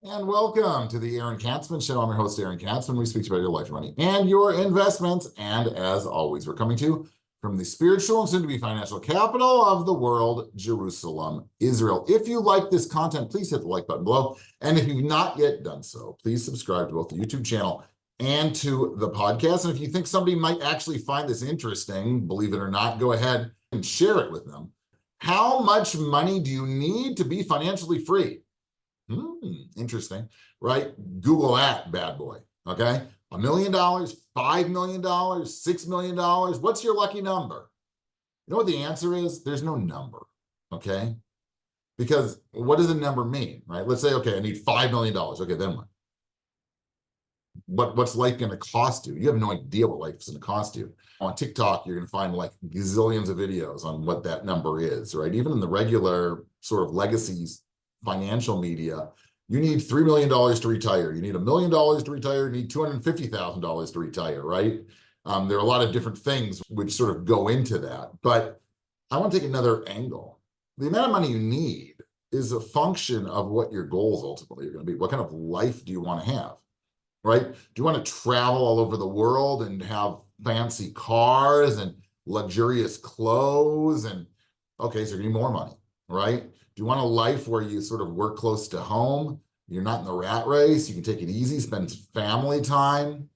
And welcome to the Aaron Katzman Show. I'm your host, Aaron Katzman. We speak about your life, your money, and your investments. And as always, we're coming to you from the spiritual and soon-to-be financial capital of the world, Jerusalem, Israel. If you like this content, please hit the like button below. And if you've not yet done so, please subscribe to both the YouTube channel and to the podcast. And if you think somebody might actually find this interesting, believe it or not, go ahead and share it with them. How much money do you need to be financially free? Interesting, right? Google that bad boy, okay? $1 million, $5 million, $6 million. What's your lucky number? You know what the answer is? There's no number, okay? Because what does a number mean, right? Let's say, okay, I need $5 million. Okay, then what? What's life going to cost you? You have no idea what life is going to cost you. On TikTok, you're going to find like gazillions of videos on what that number is, right? Even in the regular sort of legacies financial media, you need $3 million to retire. You need $1 million to retire. You need $250,000 to retire, right? There are a lot of different things which sort of go into that. But I want to take another angle. The amount of money you need is a function of what your goals ultimately are going to be. What kind of life do you want to have, right? Do you want to travel all over the world and have fancy cars and luxurious clothes? And okay, so you need more money, right? Do you want a life where you sort of work close to home? You're not in the rat race. You can take it easy, spend family time.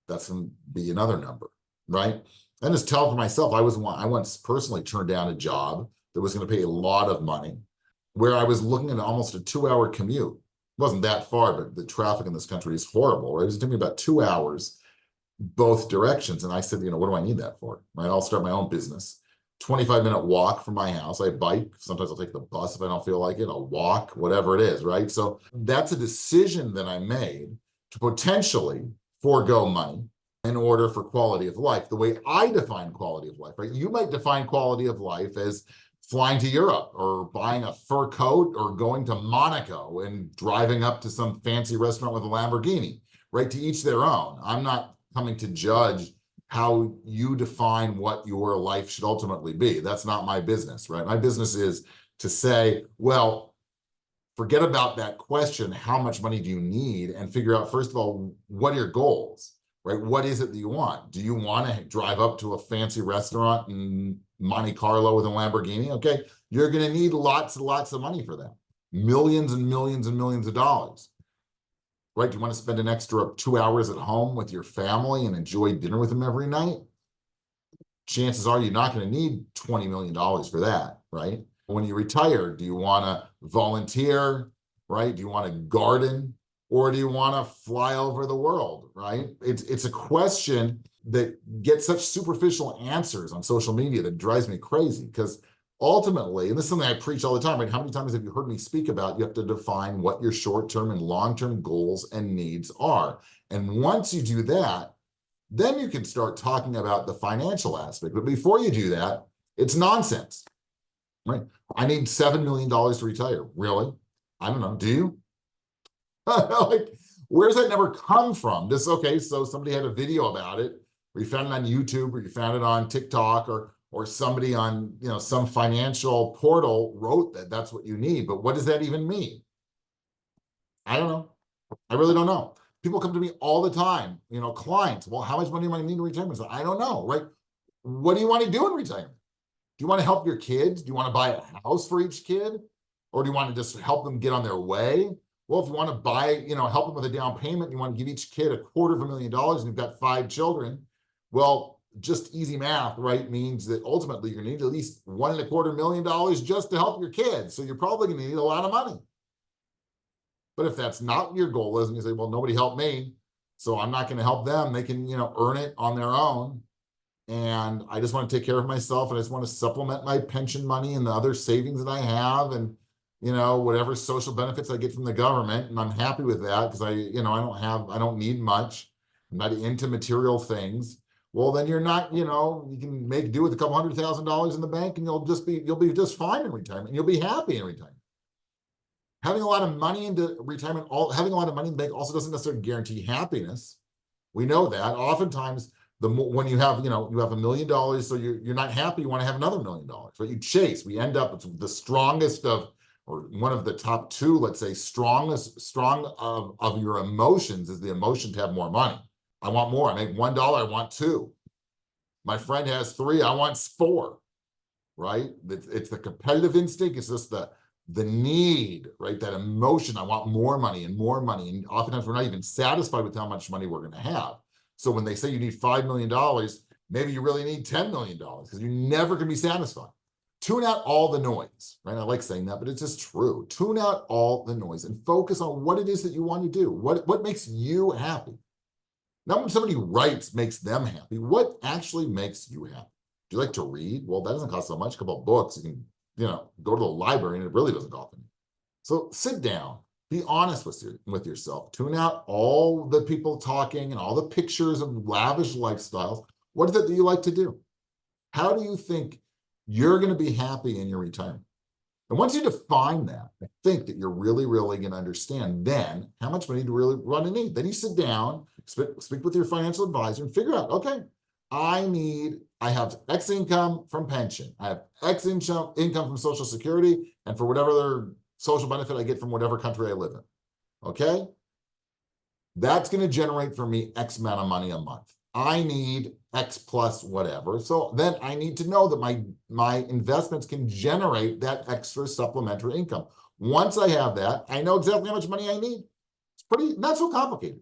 That's going to be another number, right? And just tell for myself, I once personally turned down a job that was going to pay a lot of money, where I was looking at almost a 2-hour commute. It wasn't that far, but the traffic in this country is horrible. Right? It was taking me about 2 hours, both directions. And I said, what do I need that for? Right? I'll start my own business. 25-minute walk from my house. I bike. Sometimes I'll take the bus if I don't feel like it. I'll walk, whatever it is, right? So that's a decision that I made to potentially forego money in order for quality of life, the way I define quality of life, right? You might define quality of life as flying to Europe or buying a fur coat or going to Monaco and driving up to some fancy restaurant with a Lamborghini, right? To each their own. I'm not coming to judge how you define what your life should ultimately be. That's not my business, right? My business is to say, well, forget about that question, how much money do you need? And figure out, first of all, what are your goals, right? What is it that you want? Do you want to drive up to a fancy restaurant in Monte Carlo with a Lamborghini? Okay, you're going to need lots and lots of money for that. Millions and millions and millions of dollars. Right? Do you want to spend an extra 2 hours at home with your family and enjoy dinner with them every night? Chances are you're not going to need $20 million for that, right? When you retire, do you want to volunteer, right? Do you want to garden, or do you want to fly over the world, right? It's a question that gets such superficial answers on social media that drives me crazy, because ultimately, and this is something I preach all the time, right? How many times have you heard me speak about? You have to define what your short-term and long-term goals and needs are. And once you do that, then you can start talking about the financial aspect. But before you do that, it's nonsense, right? I need $7 million to retire. Really? I don't know. Do you? Like, where's that number come from? This, okay, so somebody had a video about it, or you found it on YouTube, or you found it on TikTok, or somebody on, some financial portal wrote that that's what you need. But what does that even mean? I don't know. I really don't know. People come to me all the time, clients. Well, how much money do I need in retirement? So I don't know, right? What do you want to do in retirement? Do you want to help your kids? Do you want to buy a house for each kid? Or do you want to just help them get on their way? Well, if you want to buy, help them with a down payment, you want to give each kid $250,000 and you've got 5 children. Well, just easy math, right, means that ultimately you're going to need at least $1.25 million just to help your kids. So you're probably going to need a lot of money. But if that's not what your goal is, and you say, well, nobody helped me, so I'm not going to help them, they can, earn it on their own. And I just want to take care of myself, and I just want to supplement my pension money and the other savings that I have, and, whatever social benefits I get from the government. And I'm happy with that because I don't need much. I'm not into material things. Well, then you're not, you can make do with a couple $100,000 in the bank, and you'll be just fine in retirement. You'll be happy in retirement. Having a lot of money into retirement, having a lot of money in the bank also doesn't necessarily guarantee happiness. We know that. Oftentimes, when you have $1 million, so you're not happy, you want to have another $1 million. Right? You chase. We end up with the strongest of or one of the top two, let's say, strong of your emotions is the emotion to have more money. I want more. I make $1, I want 2. My friend has 3, I want 4, right? It's the competitive instinct. It's just the need, right? That emotion. I want more money and more money. And oftentimes we're not even satisfied with how much money we're going to have. So when they say you need $5 million, maybe you really need $10 million because you're never going to be satisfied. Tune out all the noise, right? I like saying that, but it's just true. Tune out all the noise and focus on what it is that you want to do. What makes you happy? Not when somebody writes makes them happy. What actually makes you happy? Do you like to read? Well, that doesn't cost so much. A couple of books. You can, go to the library and it really doesn't cost anything. So sit down, be honest with yourself. Tune out all the people talking and all the pictures of lavish lifestyles. What is it that you like to do? How do you think you're going to be happy in your retirement? And once you define that, I think that you're really, really going to understand then how much money do you really want to need. Then you sit down, speak with your financial advisor and figure out, okay, I have X income from pension. I have X income from Social Security and for whatever other social benefit I get from whatever country I live in. Okay? That's going to generate for me X amount of money a month. I need X plus whatever. So then I need to know that my investments can generate that extra supplementary income. Once I have that, I know exactly how much money I need. It's not so complicated.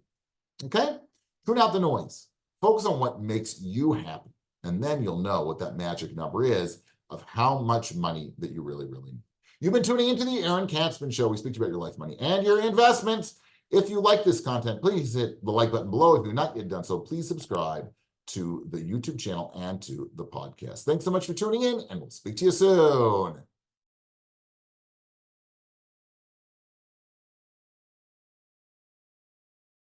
Okay? Tune out the noise. Focus on what makes you happy. And then you'll know what that magic number is of how much money that you really, really need. You've been tuning into the Aaron Katzman Show. We speak to you about your life, money, and your investments. If you like this content, please hit the like button below. If you've not yet done so, please subscribe to the YouTube channel and to the podcast. Thanks so much for tuning in, and we'll speak to you soon.